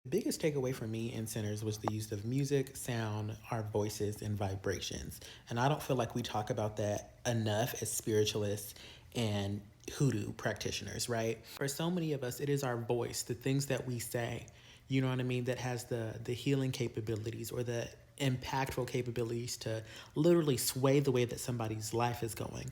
The biggest takeaway for me in Sinners was the use of music, sound, our voices, and vibrations. And I don't feel like we talk about that enough as spiritualists and hoodoo practitioners, right? For so many of us, it is our voice, the things that we say, you know what I mean, that has the healing capabilities or the impactful capabilities to literally sway the way that somebody's life is going.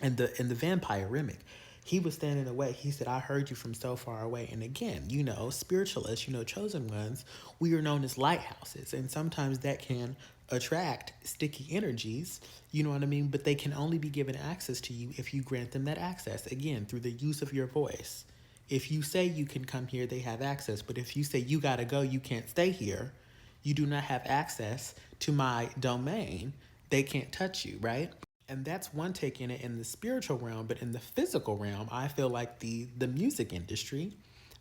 And the vampire Remick, he was standing away. He said, I heard you from so far away. And again, spiritualists, chosen ones, we are known as lighthouses. And sometimes that can attract sticky energies, you know what I mean? But they can only be given access to you if you grant them that access, again, through the use of your voice. If you say you can come here, they have access. But if you say you gotta go, you can't stay here, you do not have access to my domain, they can't touch you, right? And that's one take in it in the spiritual realm, but in the physical realm, I feel like the music industry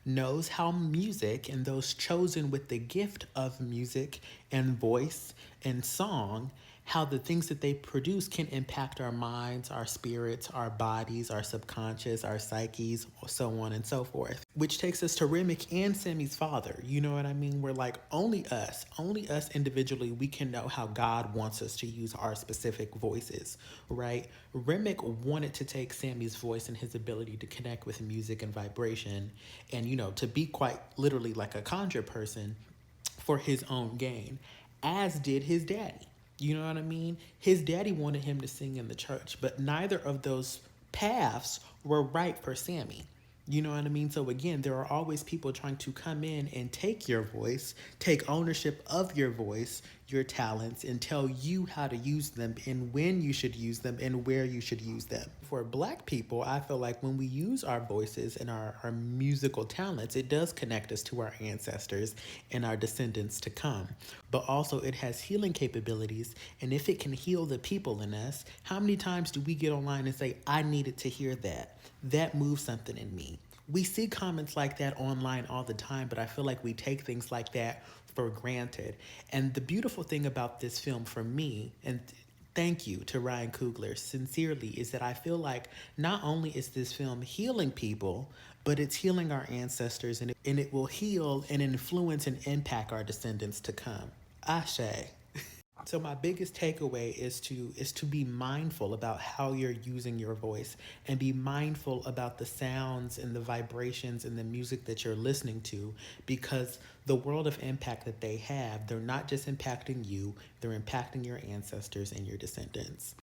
knows how music and those chosen with the gift of music and voice and song, how the things that they produce can impact our minds, our spirits, our bodies, our subconscious, our psyches, so on and so forth. Which takes us to Remick and Sammy's father. You know what I mean? We're like, only us individually, we can know how God wants us to use our specific voices, right? Remick wanted to take Sammy's voice and his ability to connect with music and vibration and, to be quite literally like a conjure person for his own gain, as did his daddy. You know what I mean? His daddy wanted him to sing in the church, but neither of those paths were right for Sammy. You know what I mean? So again, there are always people trying to come in and take your voice, take ownership of your voice, your talents, and tell you how to use them and when you should use them and where you should use them. For Black people, I feel like when we use our voices and our musical talents, it does connect us to our ancestors and our descendants to come. But also, it has healing capabilities. And if it can heal the people in us, how many times do we get online and say, I needed to hear that? That moved something in me. We see comments like that online all the time, but I feel like we take things like that for granted. And the beautiful thing about this film for me, and thank you to Ryan Coogler, sincerely, is that I feel like not only is this film healing people, but it's healing our ancestors and it will heal and influence and impact our descendants to come. Ashe. So my biggest takeaway is to be mindful about how you're using your voice and be mindful about the sounds and the vibrations and the music that you're listening to, because the world of impact that they have, they're not just impacting you, they're impacting your ancestors and your descendants.